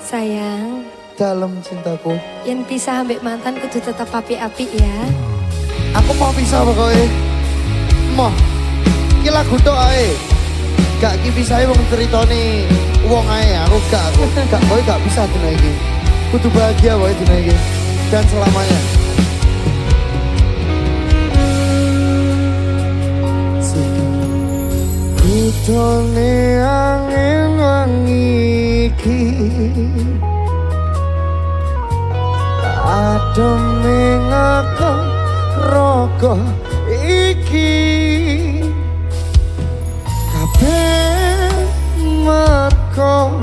Sayang, dalam cintaku. yang pisah ambek mantan kudu tetap api-api ya. Aku mau pisah pokoknya. Mau. Iki lagu tok ae. Gak ki pisahe wong ceritane wong ae, aku gak kowe gak bisa dina iki. Kudu bahagia wae dina iki dan selamanya. Kutone angin wangi iki ademe ngako roko iki kabeh merko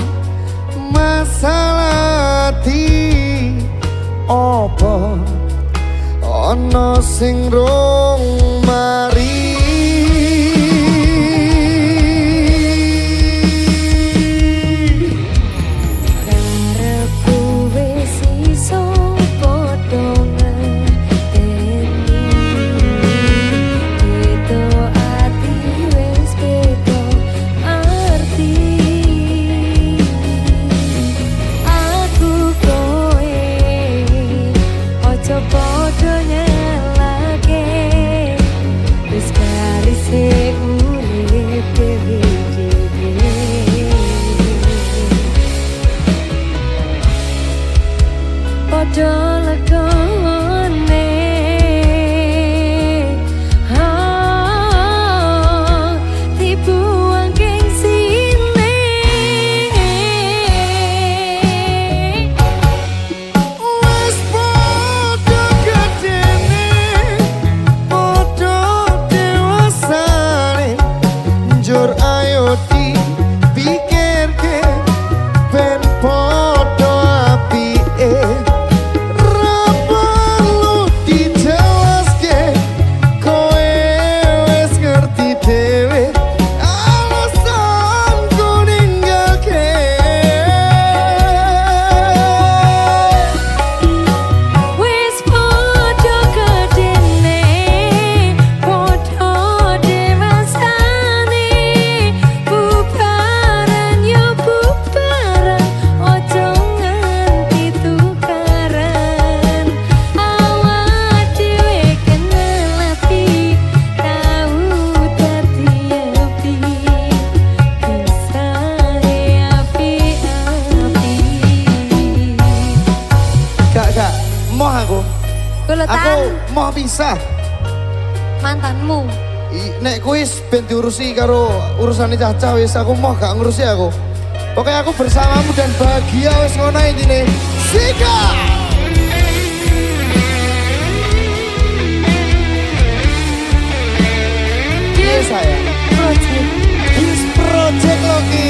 masalah di opo ono sing rong mari. Aku mau pisah mantanmu. Nek kuis ben diurusi karo urusane Caca wis aku mau gak ngurusi aku. Pokoknya aku bersamamu dan bahagia wis ngono intine. Sika. Yes sayang. Project. This project lagi.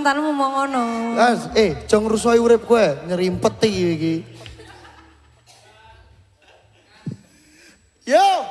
mantanmu mau ngono. Jong rusoi urip kowe, nyerimpeti iki. Yo.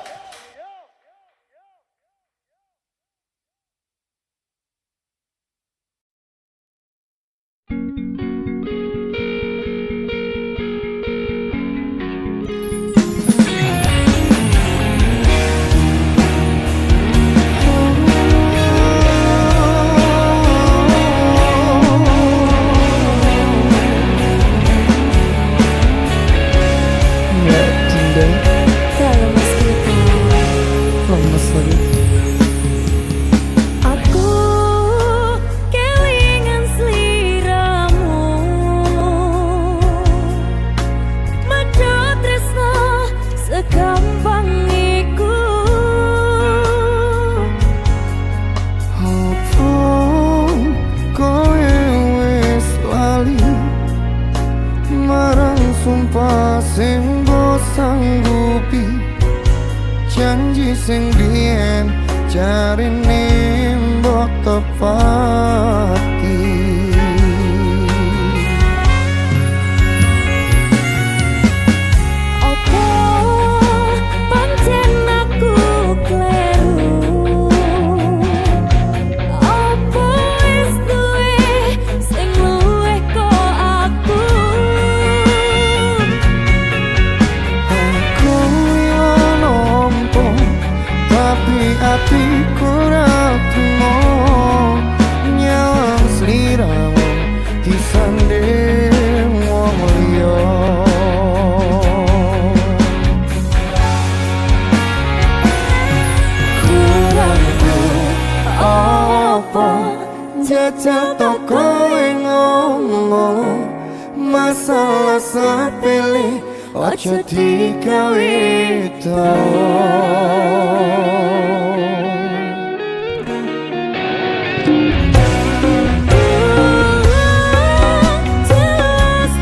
Sumpah sing mbok sanggupi, janji sing biyen jarine mbok tepati. Opo pancen aku kleru, opo wis duwe sing luwih kok aku. Hatiku ratumu nyawang sliramu disanding wong liya. Kurangku apa jajal to kowe ngomong masalah sepele ojo digawe dawa. Jelas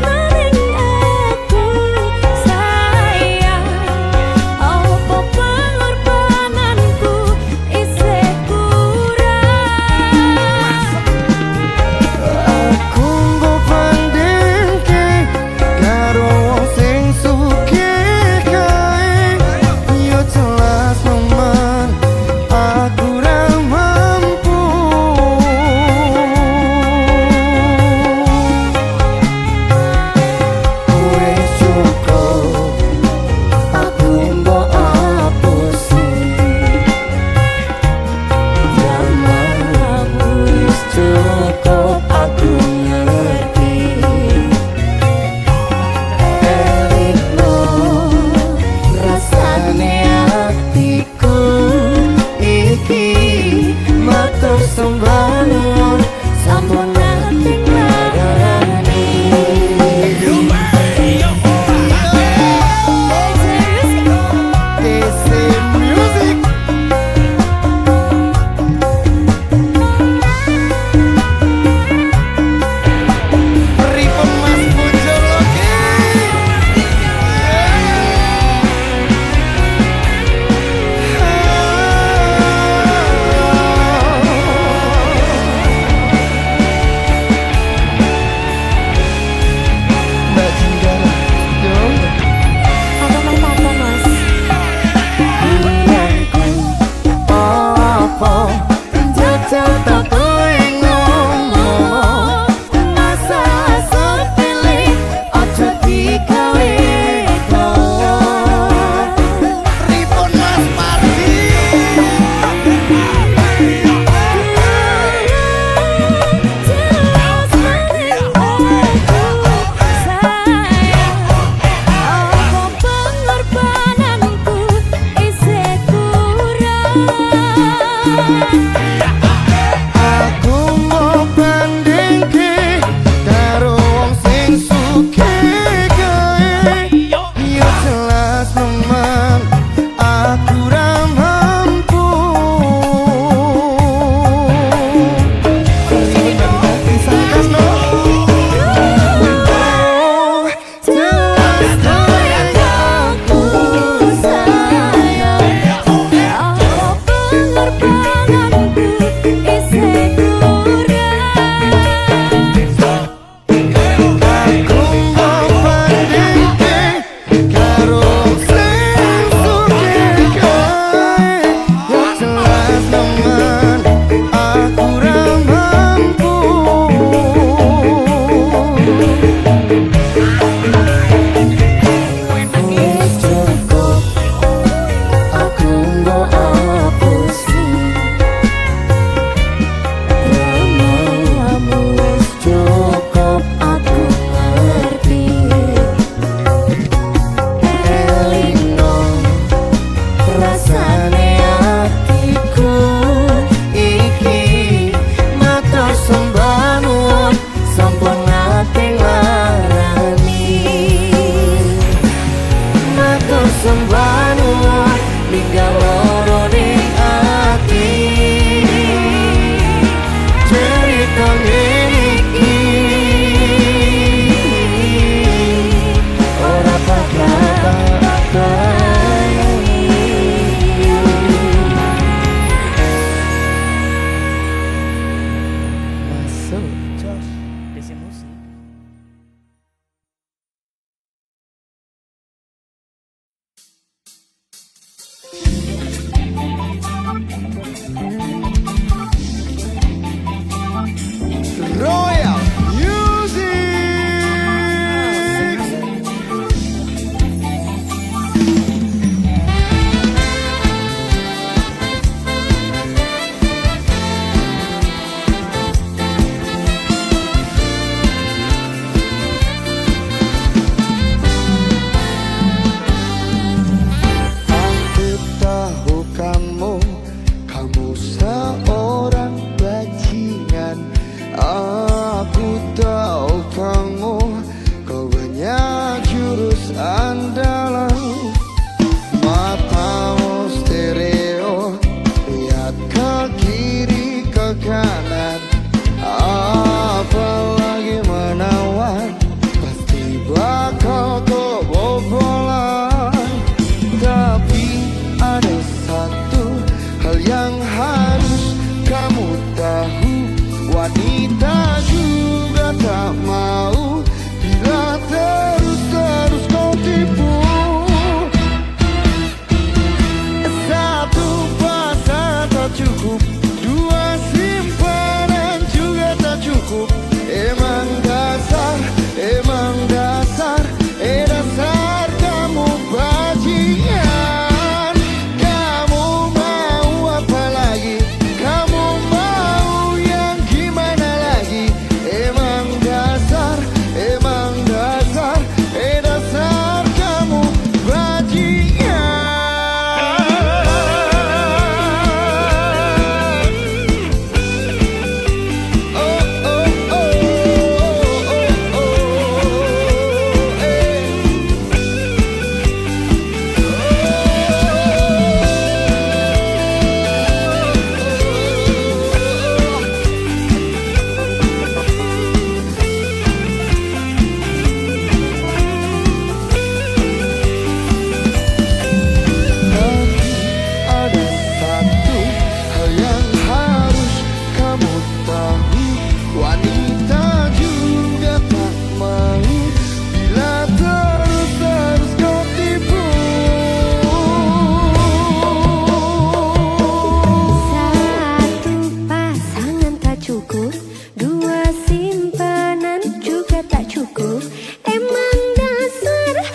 cukup. Emang dasar,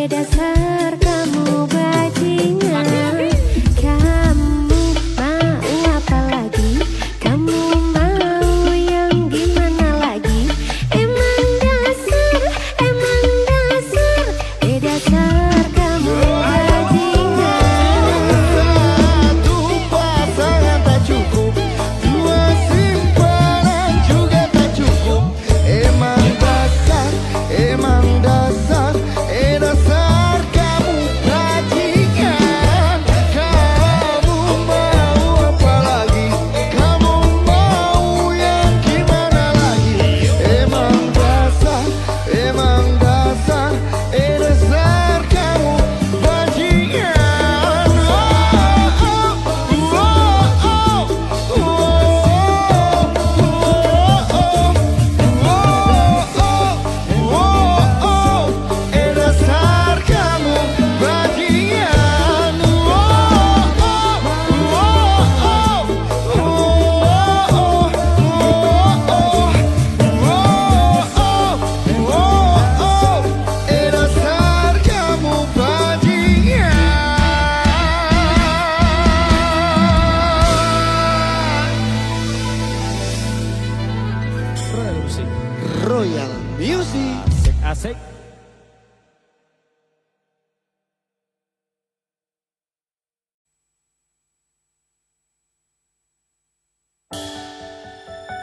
dasar kamu bajingan. Kamu mau apa lagi? Kamu mau yang gimana lagi? Emang dasar, dasar kamu bajingan. Satu pasangan tak cukup, dua simpanan juga tak cukup. Emang dasar, dasar kamu bajingan. Kamu mau apa lagi? Kamu mau yang gimana lagi? Emang dasar, dasar kamu bajingan. Dasar kamu bajingan. Dasar kamu bajingan. Royal Music. Asik.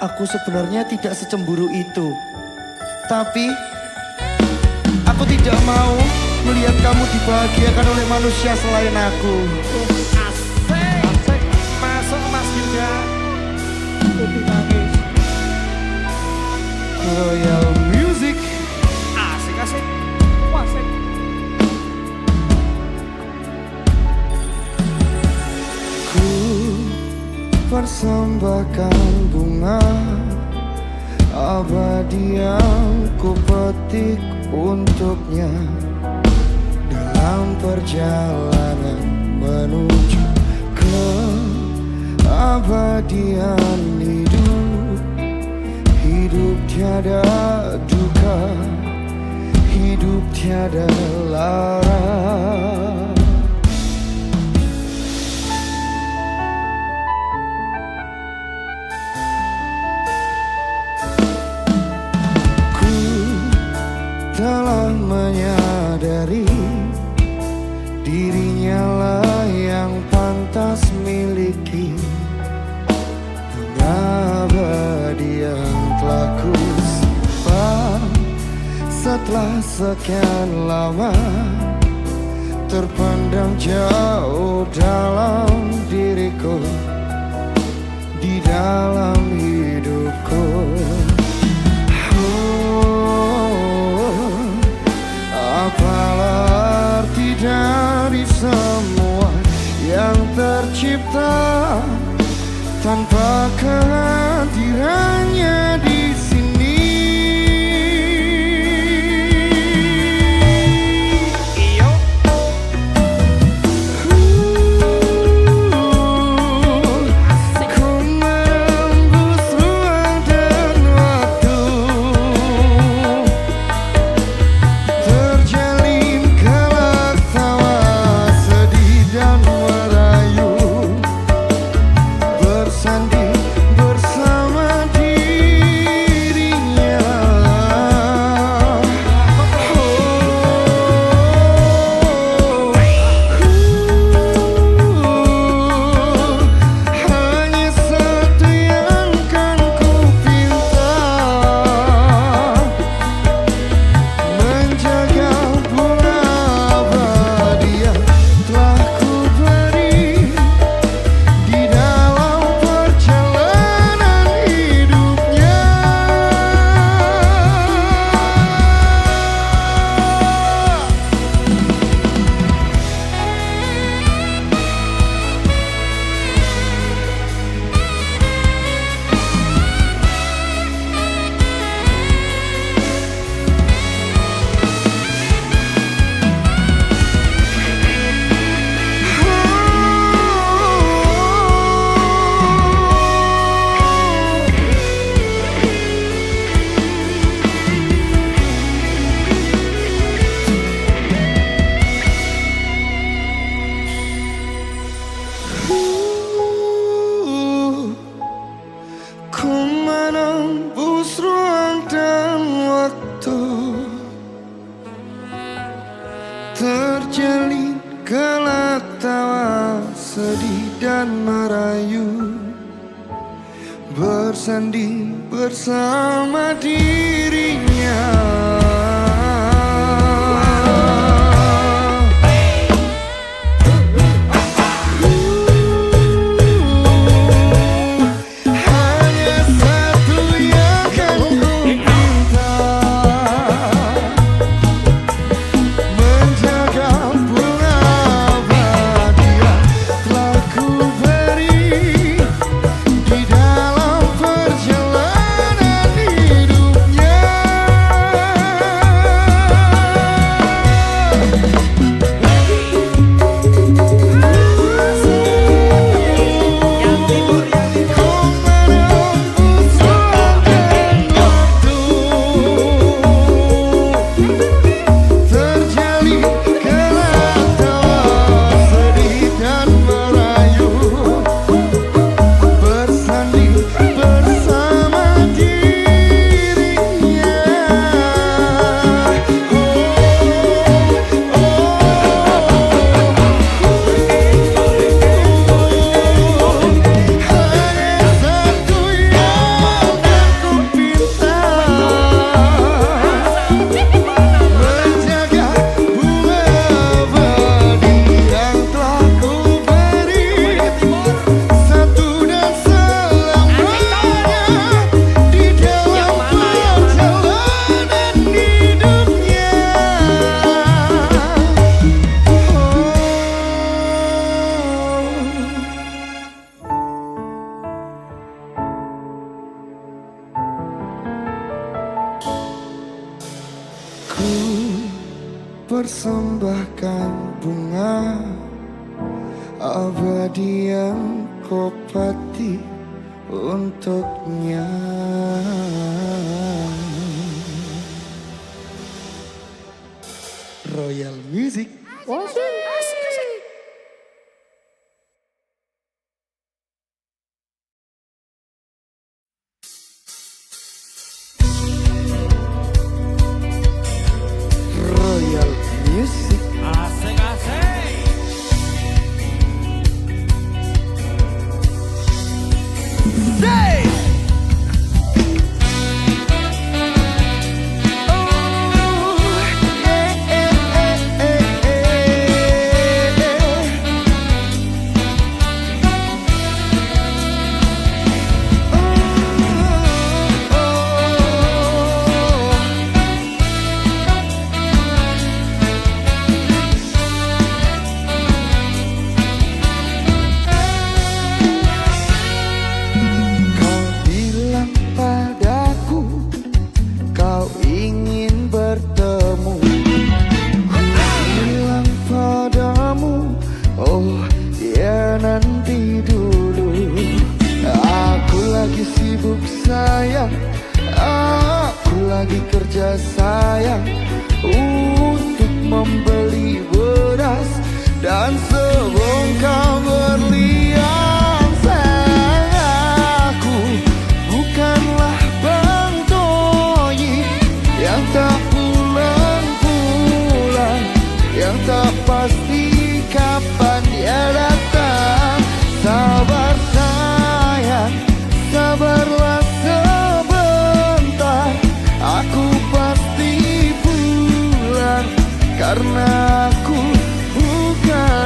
Aku sebenarnya tidak secemburu itu. Tapi aku tidak mau melihat kamu dibahagiakan oleh manusia selain aku. Asik. Masuk Mas Yuda. Putih nangis. Royal Music. Asik. Asik. Ku persembahkan bunga abadi yang ku petik untuknya dalam perjalanan menuju ke abadian hidup. Hidup tiada duka, hidup tiada lara. Telah menyadari dirinya lah yang pantas miliki bunga abadi yang telah ku simpan setelah sekian lama terpendam jauh dalam diriku, di dalam hidupku. Apalah arti dari semua yang tercipta tanpa kehadirannya di sini. Ku menembus ruang dan waktu, terjalin kelak tawa sedih dan merayu, bersanding bersama hembus ruang dan waktu, terjalin kelak tawa, sedih dan merayu, bersanding bersama dirinya. Hanya satu yang kan ku minta, menjaga bunga bahagia telah ku beri di dalam perjalanan hidupnya. Kau menembus ruang dan waktu, terjalin kelak tawa, sedih dan merayu, bersanding bersama dirinya. Hanya satu yang kan ku pinta, menjaga bunga abadi yang telah ku beri, satu dan selamanya di dalam perjalanan hidupnya. Ku persembahkan bunga abadi yang kau pati untuknya. Royal Music. Royal Music. Asik asik. Say! Kau bilang padaku kau ingin bertemu. Ku bilang padamu, oh ya nanti dulu. Aku lagi sibuk sayang, aku lagi kerja sayang, untuk membeli beras dan sebongkah berlian. Sayang, aku bukanlah Bang Toyi yang tak pulang-pulang, yang tak pasti kapan dia datang. Sabar sayang, sabarlah sebentar, aku pasti pulang, karena aku bukan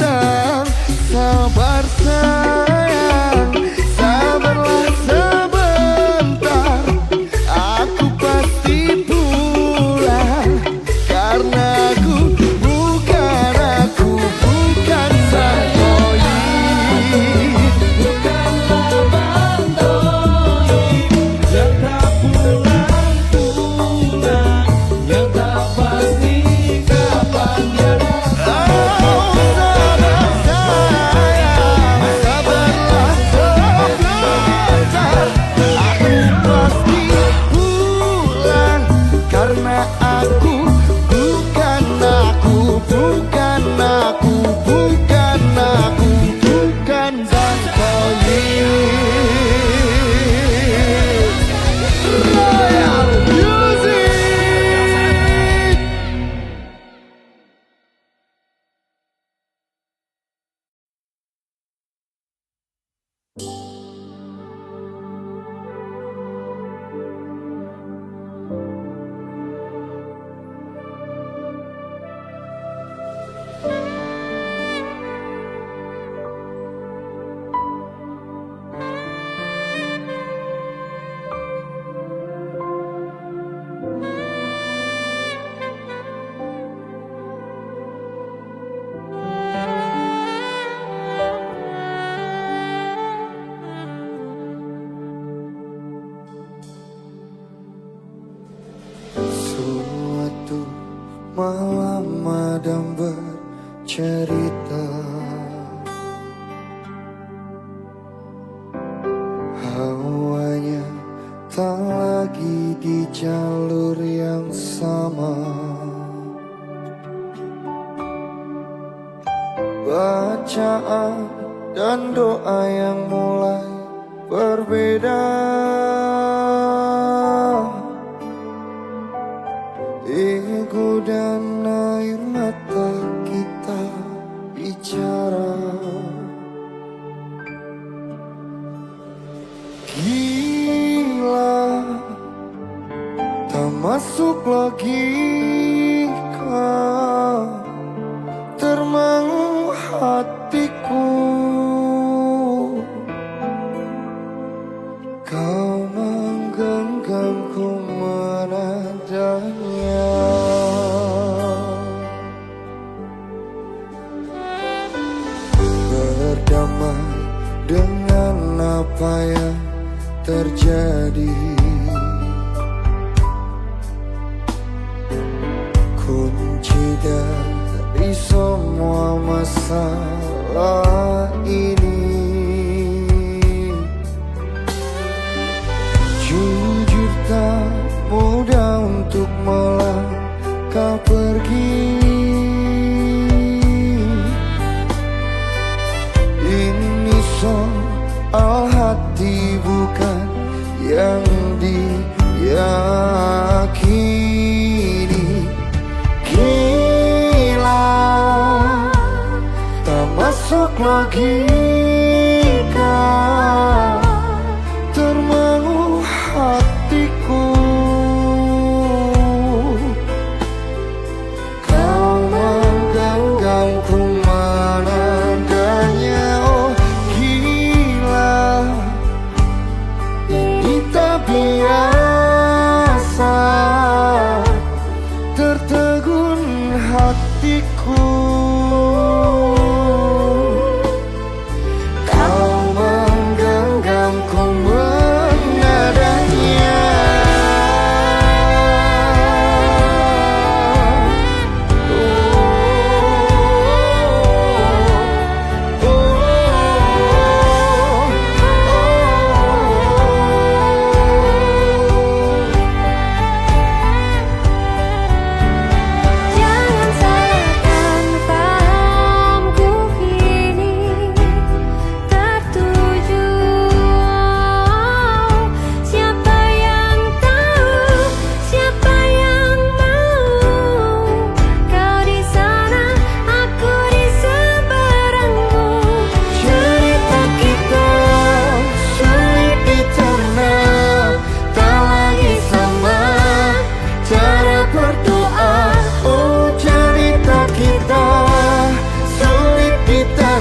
datang. Sabar sayang, sabarlah sebentar. Aku pasti pulang, karena aku bukan sang toyib. Bukanlah bantoib yang tak pulang-pulang, yang tak pasti kapan dia datang. Oh, sabar sayang, sabarlah sebentar. Aku pasti pulang, karena aku bukan sang toyib. Royal Music. Suatu malam Adam bercerita, hawanya tak lagi di jalur yang sama. Bacaan dan doa yang mulai berbeda. Ego dan air mata kita bicara. Gila, tak masuk logika, termangu hatiku. Kau menggenggamku menadanya. Berdamai dengan apa yang terjadi. Kunci dari semua masalah ini, jujur tak mudah untuk melangkah pergi. Ini soal hati bukan yang diyakini. Gila, tak masuk logika, termangu hatiku. Kau menggenggamku menadanya. Oh gila, ini tak biasa, tertegun hatiku.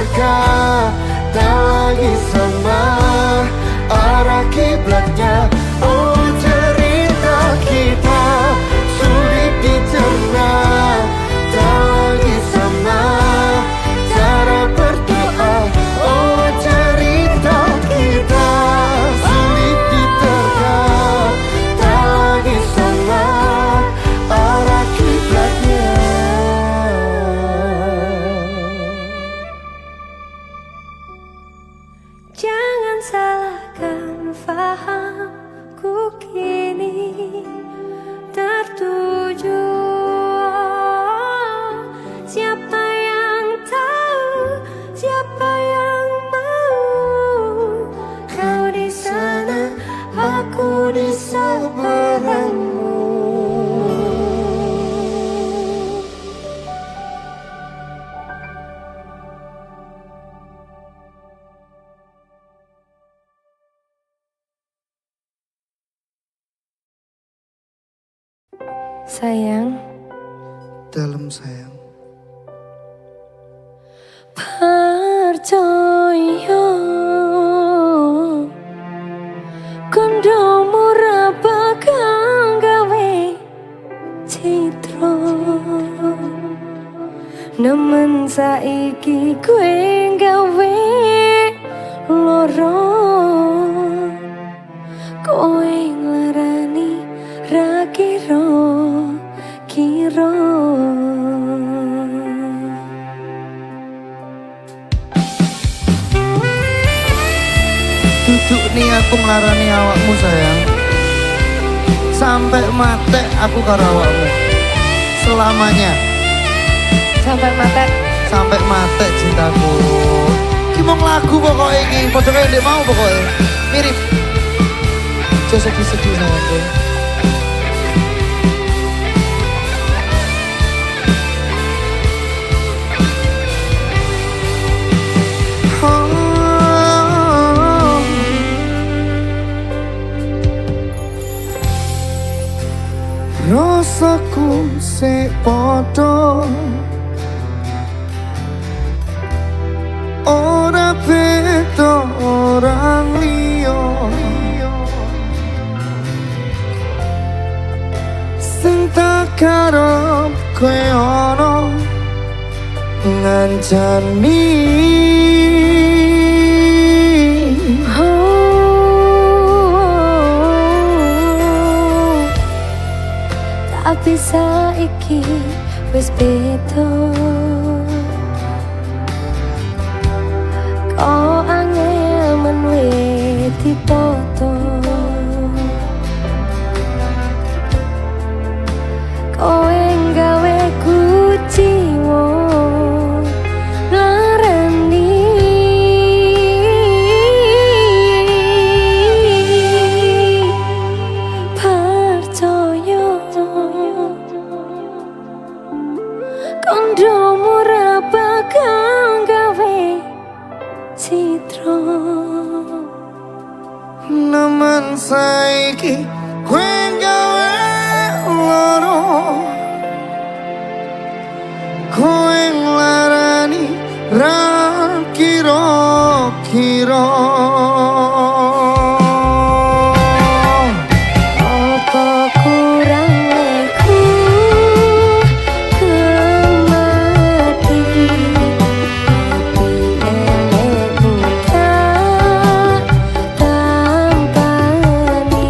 terka, tak lagi sama arah kiblatnya. Oh cerita kita sulit dicerna, tak lagi sama cara berdoa. Oh cerita kita sulit diterka, tak lagi sama arah kiblatnya. Jangan salahkan fahamku kini tertuju. Siapa yang tahu, siapa yang mau? Kau di sana, aku di seberangmu. Sayang, Dalam sayang, percaya kondo murah bakal gawe citra, nemen saiki kowe gawe loro. Kowe nglarani ra kira-kira. duduk nih aku ngelarani awakmu sayang. Sampai mati aku karo awakmu selamanya. Sampai mata. Sampai mati cintaku. Ki mong lagu pokoknya iki, padha kaya ndek mau pokoknya. Mirip. Aja sedih-sedih sayangku. Rasaku sik padha, ora beda orang liya. Sing tak karep kowe ana ngancani. Tapi saiki wis beda. Kok angel menwe dipoto. Kowe nggawe kuciwa larani. Percaya kondo murah bakal gawe citra, Nemen saiki kowe gawe loro, kowe nglarani ra kira-kira. apa kurang aku kemati, tapi elekmu tak tampani.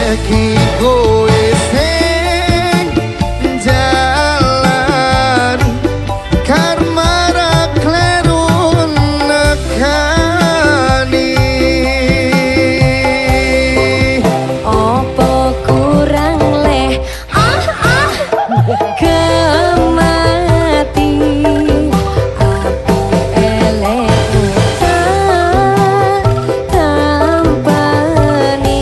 iki kowe sing jalani karmara kleru nekani. Opo kurang leh kemati aku elek tampani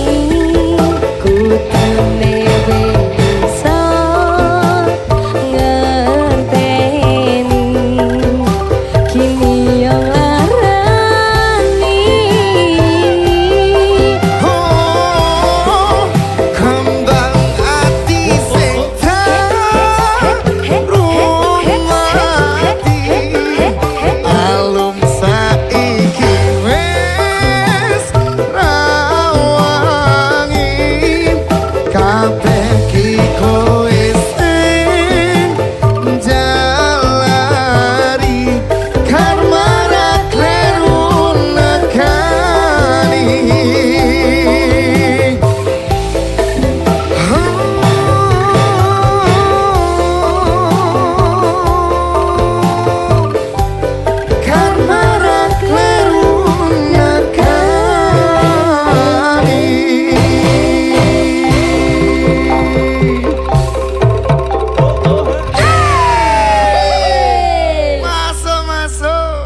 kutune bisa ngerteni kini yang larani. Oh, kembang ati sing rumati alum saiki wis rawangi kabeh ki kowe sing jalari karmara kleru nekani. Karmara kleru nekani. Masuk, masuk.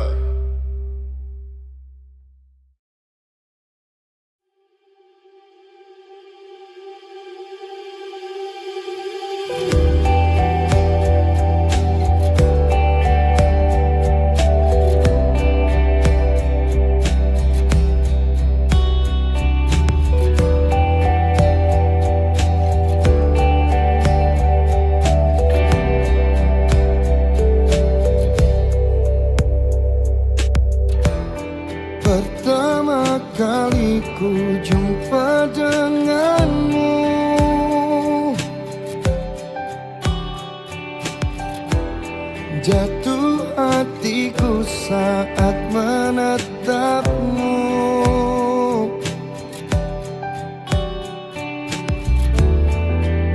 Pertama kali ku jumpa denganmu, jatuh hatiku saat menatapmu.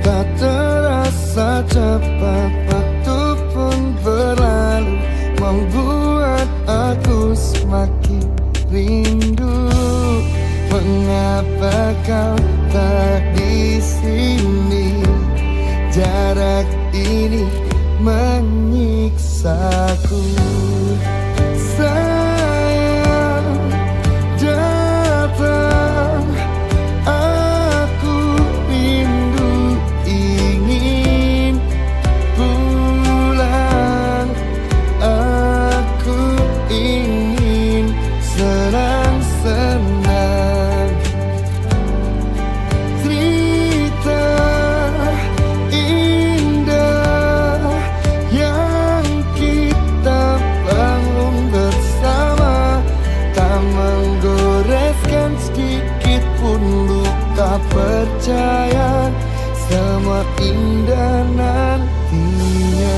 Tak terasa cepat waktu pun berlalu, membuat aku semakin rindu. Mengapa kau tak di sini? Jarak ini menyiksaku. Sayang, datang. Aku rindu, ingin pulang. Aku ingin senang-senang. Cerita indah yang kita bangun bersama, tak menggoreskan sedikit pun luka percaya, semua indah nantinya.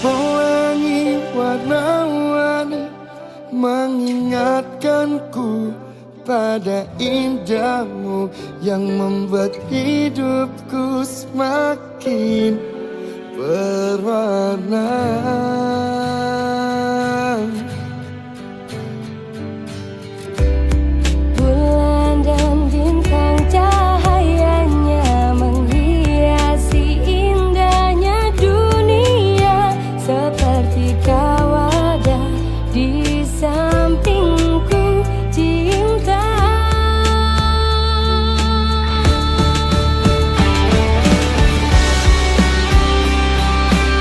Pelangi warna-warni mengingatkanku pada indahmu yang membuat hidupku semakin berwarna. Bulan dan bintang cahayanya menghiasi indahnya dunia, seperti kau ada di sampingku, cinta.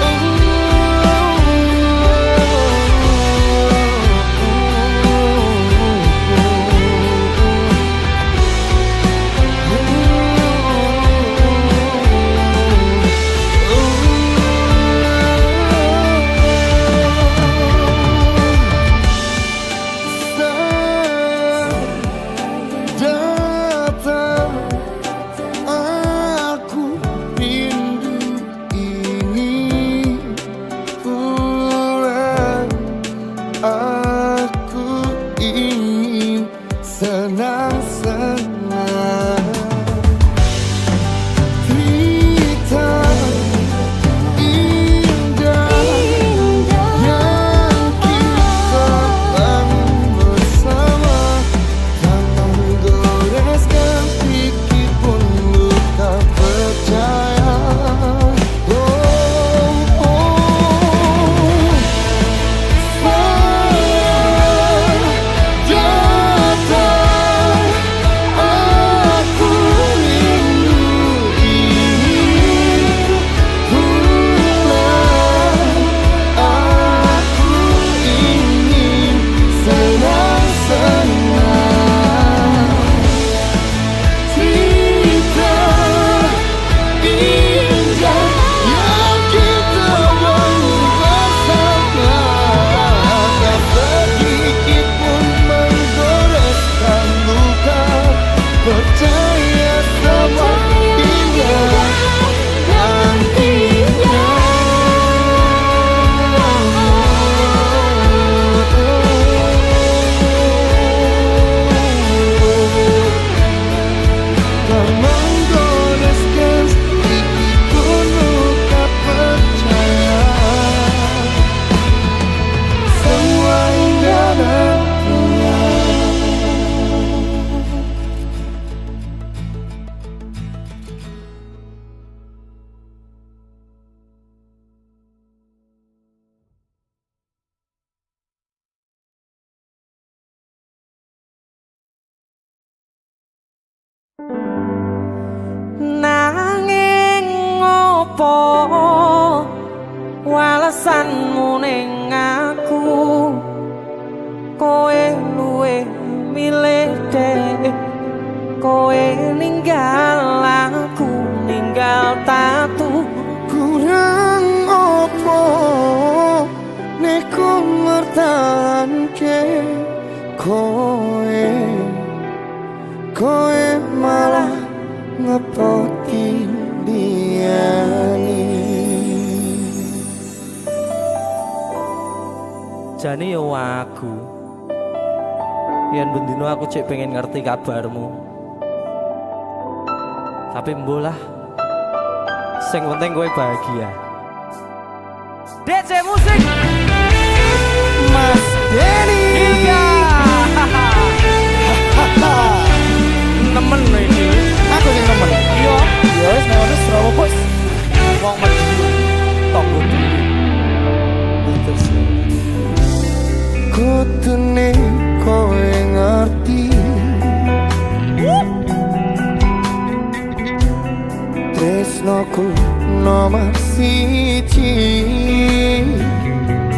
Oh, Aku ingin senang-senang. Cerita indah yang kita bangun bersama, tak menggoreskan sedikit pun luka percaya. Nanging ngopo walesanmu ning aku, kowe luwe milih dek, kowe ninggal aku ninggal tatu. Kurang opo nek ku mertahanke kowe malah ngepoti diani. Jane yo aku yen bendino aku cek pengen ngerti kabarmu, tapi mbolah sing penting kowe bahagia. DC musik Mas Denny Ilga nemen iki aku yang nemen. yo Ya wis nek ono Surabaya bos. wong mati tonggo Kutune kowe ngerti tresnoku nomor siji.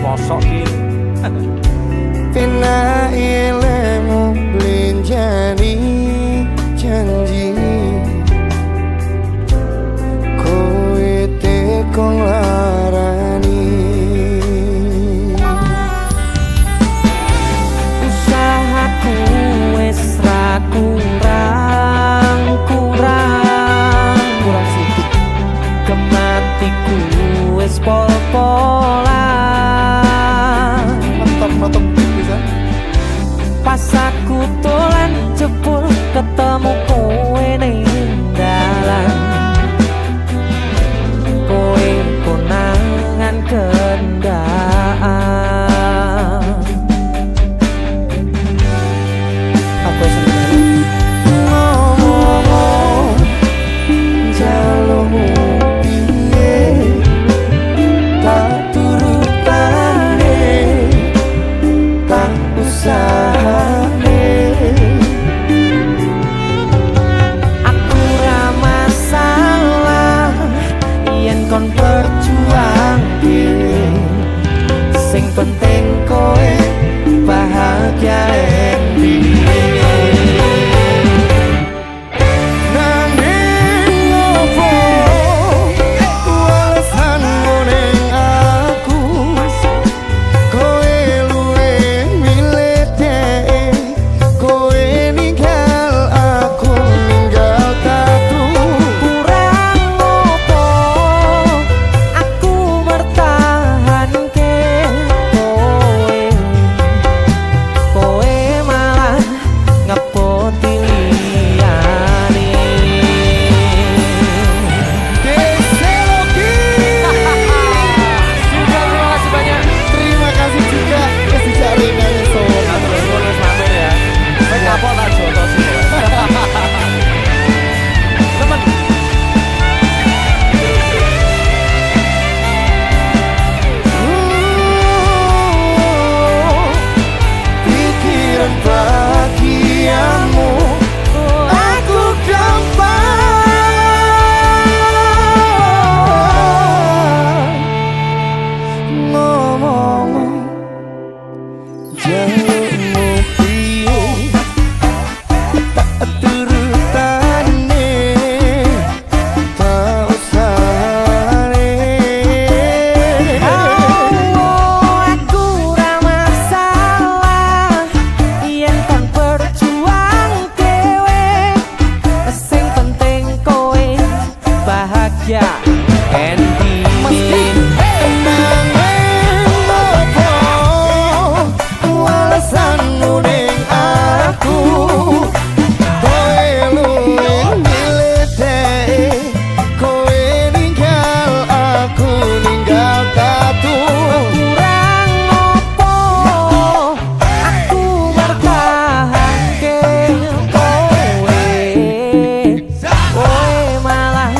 mosok iki Pena ilmu blinjani janji kowe tekon larani. usahaku wis ra kurang Sithik kematiku wis pol-polan. mantap jalukmu piye tak turutane tak usah aku ra masalah yen kan berjuang dhewe sing penting kowe bahagia endi alasanmu ning aku kowe luwih milih kowe ninggal aku ninggal tatu kurang opo aku bertahanke kowe malah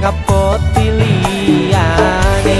ngepoti liyane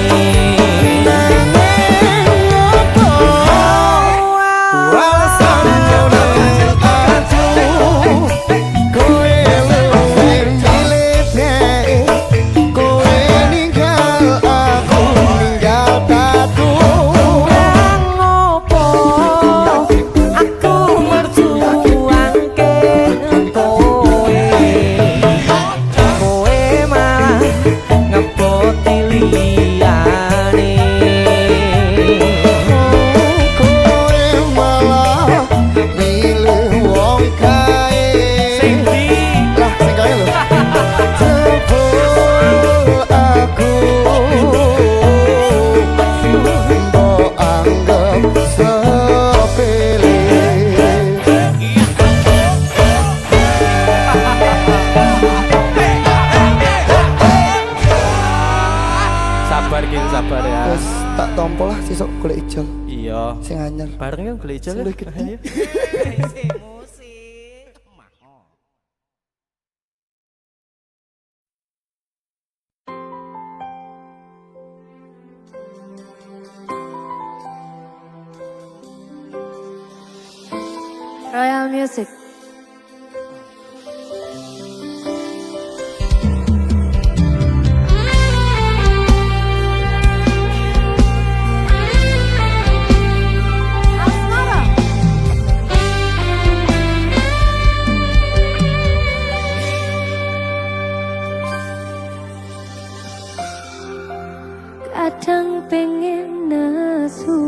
sabar ya. Terus tak tompo lah sesuk golek ijol Iya. sing anyar. Bareng yang golek ijol. Golek gede. Royal Music. Kadang pengen nesu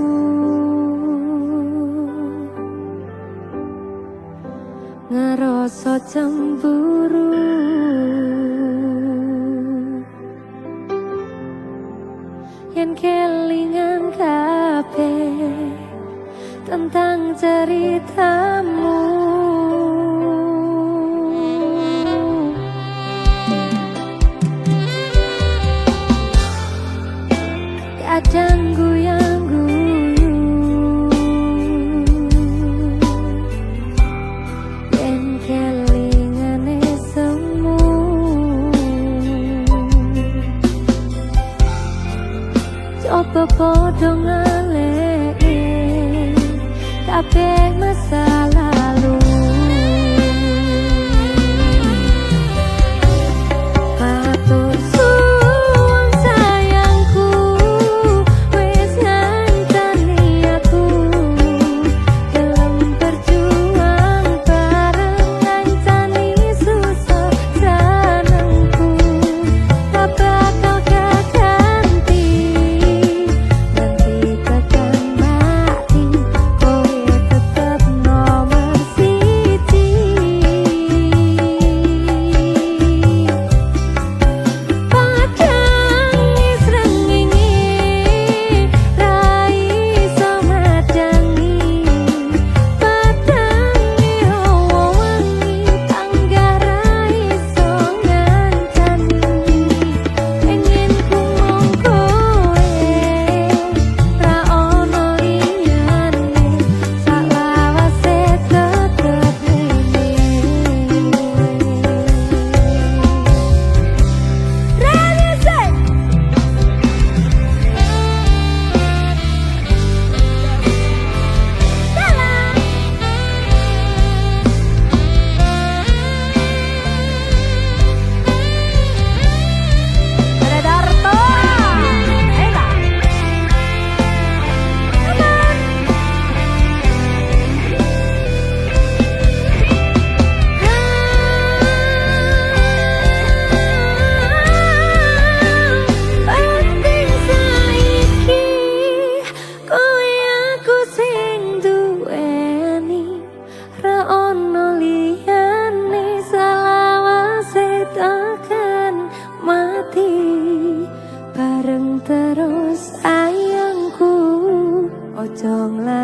ngerasa cemburu yen kelingan kabeh tentang ceritamu. Kadang guyang-guyu yen kelingane semu coba padha ngaleki kabeh masa lalu. Matur suwun sayangku wis ngancani aku gelem berjuang bareng ngancani susah senengku tak bakal ganti nanti tekan mati kowe tetep nomor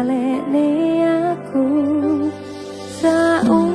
balekne aku saat